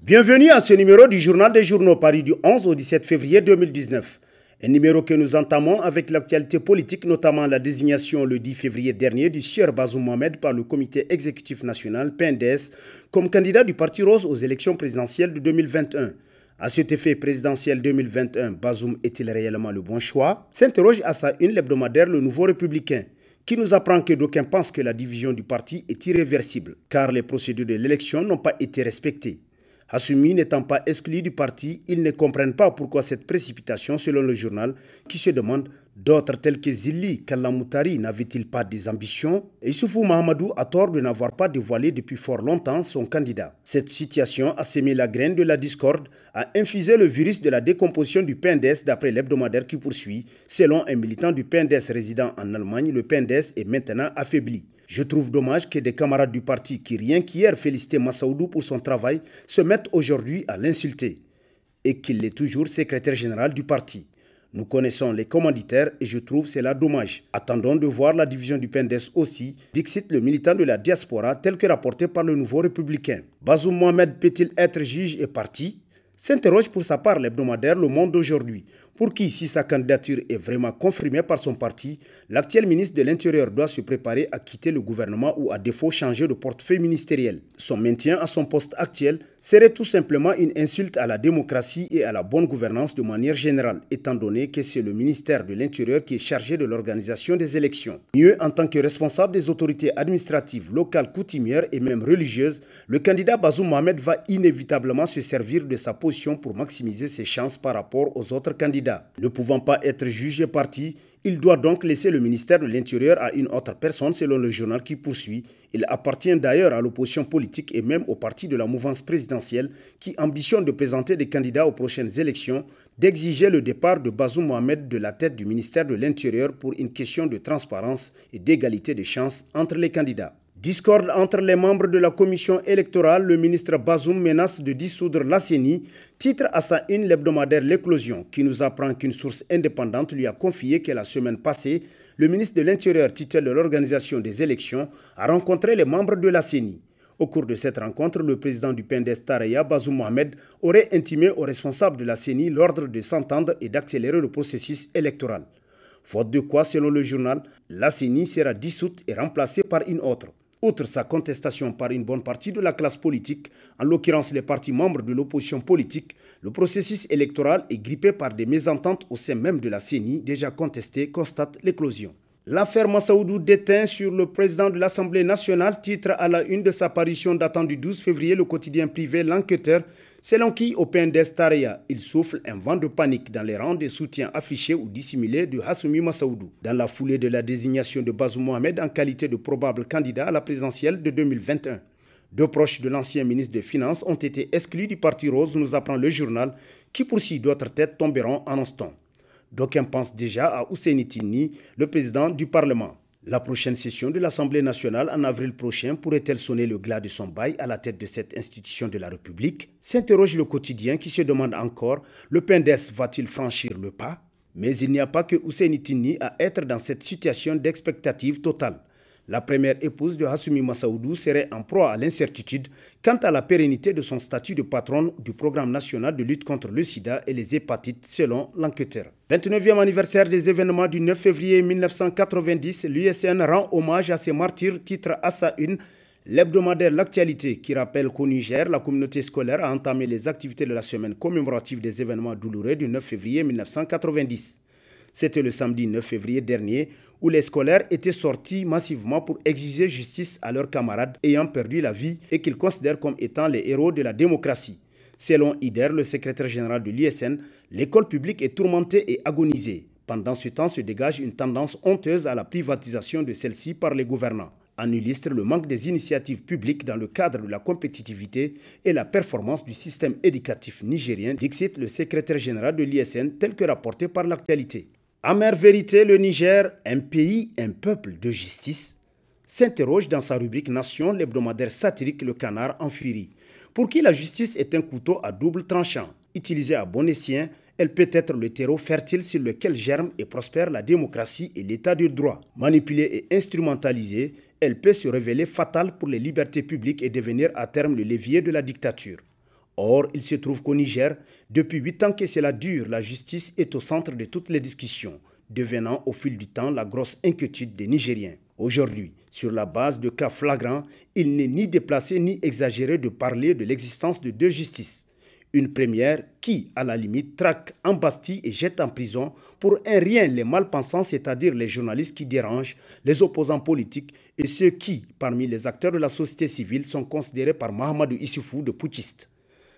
Bienvenue à ce numéro du Journal des Journaux paru du 11 au 17 février 2019. Un numéro que nous entamons avec l'actualité politique, notamment la désignation le 10 février dernier du sieur Bazoum Mohamed par le comité exécutif national PNDS comme candidat du Parti Rose aux élections présidentielles de 2021. À cet effet présidentiel 2021, Bazoum est-il réellement le bon choix? S'interroge à sa une l'hebdomadaire Le Nouveau Républicain, qui nous apprend que d'aucuns pensent que la division du parti est irréversible, car les procédures de l'élection n'ont pas été respectées. Hassoumi n'étant pas exclu du parti, ils ne comprennent pas pourquoi cette précipitation selon le journal qui se demande d'autres tels que Zilli Kalamoutari n'avaient-ils pas des ambitions? Et Issoufou Mahamadou a tort de n'avoir pas dévoilé depuis fort longtemps son candidat. Cette situation a sémé la graine de la discorde, a infusé le virus de la décomposition du PNDS d'après l'hebdomadaire qui poursuit. Selon un militant du PNDS résident en Allemagne, le PNDS est maintenant affaibli. Je trouve dommage que des camarades du parti qui rien qu'hier félicitaient Massaoudou pour son travail se mettent aujourd'hui à l'insulter et qu'il est toujours secrétaire général du parti. Nous connaissons les commanditaires et je trouve cela dommage. Attendons de voir la division du PNDS aussi, dixit le militant de la diaspora tel que rapporté par le Nouveau Républicain. Bazoum Mohamed peut-il être juge et parti? S'interroge pour sa part l'hebdomadaire Le Monde d'aujourd'hui, pour qui, si sa candidature est vraiment confirmée par son parti, l'actuel ministre de l'Intérieur doit se préparer à quitter le gouvernement ou à défaut changer de portefeuille ministériel. Son maintien à son poste actuel serait tout simplement une insulte à la démocratie et à la bonne gouvernance de manière générale, étant donné que c'est le ministère de l'Intérieur qui est chargé de l'organisation des élections. Mieux, en tant que responsable des autorités administratives, locales, coutumières et même religieuses, le candidat Bazoum Mohamed va inévitablement se servir de sa position pour maximiser ses chances par rapport aux autres candidats. Ne pouvant pas être jugé parti, il doit donc laisser le ministère de l'Intérieur à une autre personne selon le journal qui poursuit. Il appartient d'ailleurs à l'opposition politique et même au parti de la mouvance présidentielle qui ambitionne de présenter des candidats aux prochaines élections, d'exiger le départ de Bazoum Mohamed de la tête du ministère de l'Intérieur pour une question de transparence et d'égalité des chances entre les candidats. Discorde entre les membres de la commission électorale, le ministre Bazoum menace de dissoudre la CENI, titre à sa une l'hebdomadaire L'Éclosion, qui nous apprend qu'une source indépendante lui a confié que la semaine passée, le ministre de l'Intérieur, titulaire de l'organisation des élections, a rencontré les membres de la CENI. Au cours de cette rencontre, le président du PNDS Taraya, Bazoum Mohamed, aurait intimé aux responsables de la CENI l'ordre de s'entendre et d'accélérer le processus électoral. Faute de quoi, selon le journal, la CENI sera dissoute et remplacée par une autre. Outre sa contestation par une bonne partie de la classe politique, en l'occurrence les partis membres de l'opposition politique, le processus électoral est grippé par des mésententes au sein même de la CENI déjà contestées, constate L'Éclosion. L'affaire Massaoudou déteint sur le président de l'Assemblée nationale, titre à la une de sa parution datant du 12 février, le quotidien privé L'Enquêteur, selon qui au PNDS Taraya, il souffle un vent de panique dans les rangs des soutiens affichés ou dissimulés de Hassoumi Massaoudou. Dans la foulée de la désignation de Bazoum Mohamed en qualité de probable candidat à la présidentielle de 2021. Deux proches de l'ancien ministre des Finances ont été exclus du Parti Rose, nous apprend le journal, qui poursuit d'autres têtes tomberont en instant. D'aucuns pensent déjà à Ousseini Tinni, le président du Parlement. La prochaine session de l'Assemblée nationale en avril prochain pourrait-elle sonner le glas de son bail à la tête de cette institution de la République? S'interroge le quotidien qui se demande encore, le PNDS va-t-il franchir le pas? Mais il n'y a pas que Ousseini Tinni à être dans cette situation d'expectative totale. La première épouse de Hassoumi Massaoudou serait en proie à l'incertitude quant à la pérennité de son statut de patronne du programme national de lutte contre le sida et les hépatites selon L'Enquêteur. 29e anniversaire des événements du 9 février 1990, l'USN rend hommage à ses martyrs, titre à sa une l'hebdomadaire L'Actualité qui rappelle qu'au Niger, la communauté scolaire a entamé les activités de la semaine commémorative des événements douloureux du 9 février 1990. C'était le samedi 9 février dernier où les scolaires étaient sortis massivement pour exiger justice à leurs camarades ayant perdu la vie et qu'ils considèrent comme étant les héros de la démocratie. Selon Ider, le secrétaire général de l'USN, l'école publique est tourmentée et agonisée. Pendant ce temps se dégage une tendance honteuse à la privatisation de celle-ci par les gouvernants. En illustre le manque des initiatives publiques dans le cadre de la compétitivité et la performance du système éducatif nigérien, dixit le secrétaire général de l'USN tel que rapporté par L'Actualité. Amère vérité, le Niger, un pays, un peuple de justice, s'interroge dans sa rubrique Nation l'hebdomadaire satirique Le Canard en furie. Pour qui la justice est un couteau à double tranchant. Utilisée à bon escient, elle peut être le terreau fertile sur lequel germe et prospère la démocratie et l'état de droit. Manipulée et instrumentalisée, elle peut se révéler fatale pour les libertés publiques et devenir à terme le levier de la dictature. Or, il se trouve qu'au Niger, depuis 8 ans que cela dure, la justice est au centre de toutes les discussions, devenant au fil du temps la grosse inquiétude des Nigériens. Aujourd'hui, sur la base de cas flagrants, il n'est ni déplacé ni exagéré de parler de l'existence de deux justices. Une première qui, à la limite, traque, embastille et jette en prison pour un rien les malpensants, c'est-à-dire les journalistes qui dérangent, les opposants politiques et ceux qui, parmi les acteurs de la société civile, sont considérés par Mahamadou Issoufou de putschistes.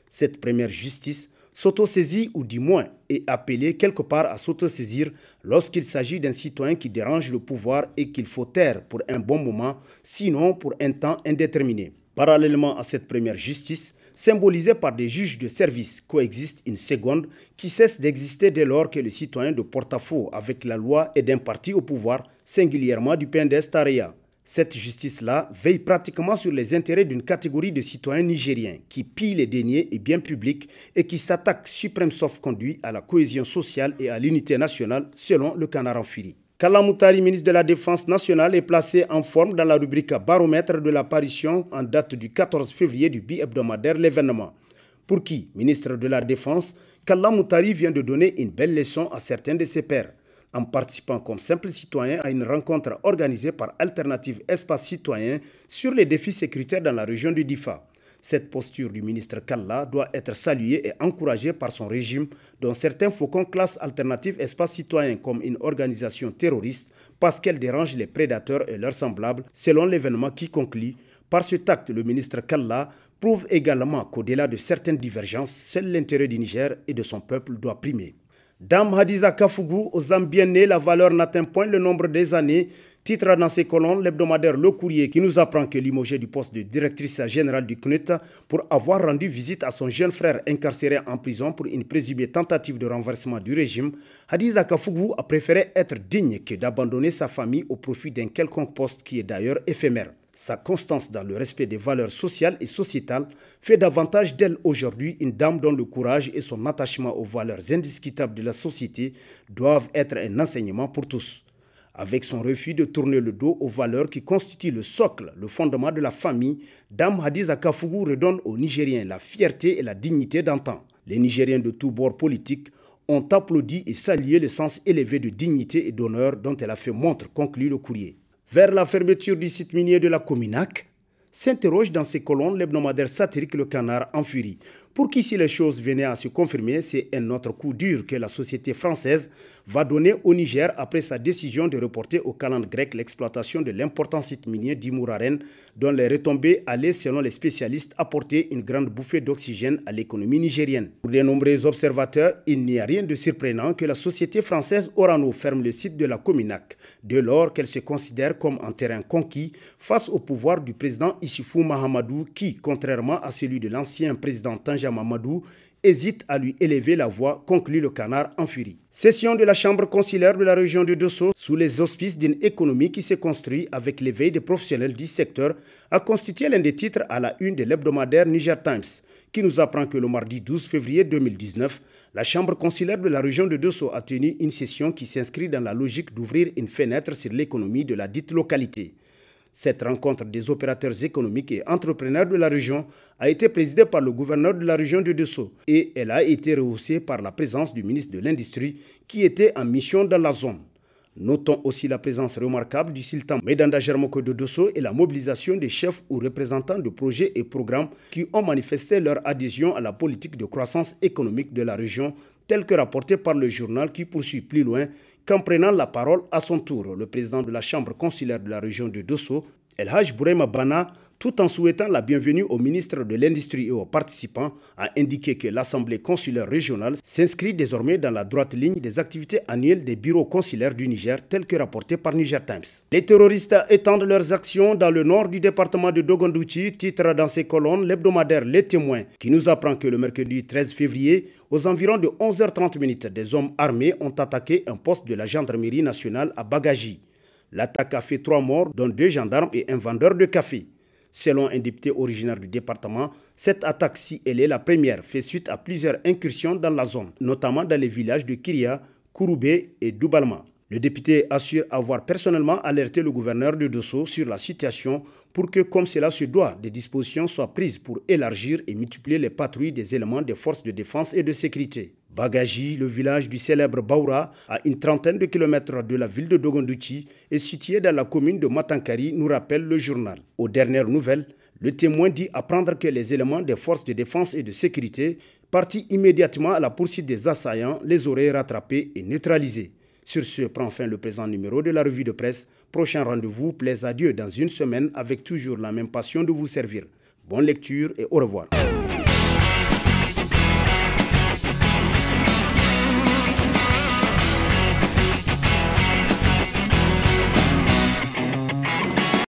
Cette première justice s'autosaisit ou du moins est appelée quelque part à s'autosaisir lorsqu'il s'agit d'un citoyen qui dérange le pouvoir et qu'il faut taire pour un bon moment, sinon pour un temps indéterminé. Parallèlement à cette première justice, symbolisée par des juges de service, coexiste une seconde qui cesse d'exister dès lors que le citoyen de porte-à-faux avec la loi est d'un parti au pouvoir, singulièrement du PNDS-Taraya. Cette justice-là veille pratiquement sur les intérêts d'une catégorie de citoyens nigériens qui pillent les deniers et biens publics et qui s'attaquent suprême sauf conduit à la cohésion sociale et à l'unité nationale selon le Canard Amphiri. Kalla Moutari, ministre de la Défense nationale, est placé en forme dans la rubrique baromètre de l'apparition en date du 14 février du bi-hebdomadaire L'événement. Pour qui, ministre de la Défense, Kalla Moutari vient de donner une belle leçon à certains de ses pairs, en participant comme simple citoyen à une rencontre organisée par Alternative Espace Citoyen sur les défis sécuritaires dans la région du Difa. Cette posture du ministre Kalla doit être saluée et encouragée par son régime, dont certains faucons classent Alternative Espace Citoyen comme une organisation terroriste parce qu'elle dérange les prédateurs et leurs semblables, selon l'événement qui conclut. Par cet acte, le ministre Kalla prouve également qu'au-delà de certaines divergences, seul l'intérêt du Niger et de son peuple doit primer. Dame Hadiza Kafougou, aux Zambiens, la valeur n'atteint point le nombre des années, titre dans ses colonnes l'hebdomadaire Le Courrier qui nous apprend que limogée du poste de directrice générale du CNUT pour avoir rendu visite à son jeune frère incarcéré en prison pour une présumée tentative de renversement du régime, Hadiza Kafougou a préféré être digne que d'abandonner sa famille au profit d'un quelconque poste qui est d'ailleurs éphémère. Sa constance dans le respect des valeurs sociales et sociétales fait davantage d'elle aujourd'hui une dame dont le courage et son attachement aux valeurs indiscutables de la société doivent être un enseignement pour tous. Avec son refus de tourner le dos aux valeurs qui constituent le socle, le fondement de la famille, Dame Hadiza Kafougou redonne aux Nigériens la fierté et la dignité d'antan. Les Nigériens de tous bords politiques ont applaudi et salué le sens élevé de dignité et d'honneur dont elle a fait montre, conclut Le Courrier. Vers la fermeture du site minier de la Cominac, s'interroge dans ses colonnes l'hebdomadaire satirique Le Canard Amphiri. Pour qui, si les choses venaient à se confirmer, c'est un autre coup dur que la société française va donner au Niger après sa décision de reporter au calendrier grec l'exploitation de l'important site minier d'Imouraren, dont les retombées allaient, selon les spécialistes, apporter une grande bouffée d'oxygène à l'économie nigérienne. Pour de nombreux observateurs, il n'y a rien de surprenant que la société française Orano ferme le site de la Cominac, dès lors qu'elle se considère comme un terrain conquis face au pouvoir du président Issoufou Mahamadou qui, contrairement à celui de l'ancien président Tanja Mamadou, hésite à lui élever la voix, conclut Le Canard Amphiri. Session de la Chambre consulaire de la région de Dosso, sous les auspices d'une économie qui s'est construite avec l'éveil des professionnels du secteur, a constitué l'un des titres à la une de l'hebdomadaire Niger Times, qui nous apprend que le mardi 12 février 2019, la Chambre consulaire de la région de Dosso a tenu une session qui s'inscrit dans la logique d'ouvrir une fenêtre sur l'économie de la dite localité. Cette rencontre des opérateurs économiques et entrepreneurs de la région a été présidée par le gouverneur de la région de Dosso et elle a été rehaussée par la présence du ministre de l'Industrie qui était en mission dans la zone. Notons aussi la présence remarquable du sultan Medanda Germoko de Dosso et la mobilisation des chefs ou représentants de projets et programmes qui ont manifesté leur adhésion à la politique de croissance économique de la région telle que rapportée par le journal qui poursuit plus loin qu'en prenant la parole à son tour, le président de la Chambre consulaire de la région de Dosso, El Haj Bourema Bana, tout en souhaitant la bienvenue au ministre de l'Industrie et aux participants, a indiqué que l'Assemblée consulaire régionale s'inscrit désormais dans la droite ligne des activités annuelles des bureaux consulaires du Niger, telles que rapportées par Niger Times. Les terroristes étendent leurs actions dans le nord du département de Dogondouchi, titre dans ses colonnes l'hebdomadaire Les Témoins, qui nous apprend que le mercredi 13 février, aux environs de 11h30, des hommes armés ont attaqué un poste de la gendarmerie nationale à Bagaji. L'attaque a fait 3 morts, dont 2 gendarmes et un vendeur de café. Selon un député originaire du département, cette attaque, si elle est la première, fait suite à plusieurs incursions dans la zone, notamment dans les villages de Kiria, Kouroubé et Doubalma. Le député assure avoir personnellement alerté le gouverneur de Dosso sur la situation pour que, comme cela se doit, des dispositions soient prises pour élargir et multiplier les patrouilles des éléments des forces de défense et de sécurité. Bagaji, le village du célèbre Baoura, à une trentaine de kilomètres de la ville de Dogondouchi, est situé dans la commune de Matankari, nous rappelle le journal. Aux dernières nouvelles, le témoin dit apprendre que les éléments des forces de défense et de sécurité, partis immédiatement à la poursuite des assaillants, les auraient rattrapés et neutralisés. Sur ce prend fin le présent numéro de la revue de presse. Prochain rendez-vous, plaise à Dieu dans une semaine avec toujours la même passion de vous servir. Bonne lecture et au revoir.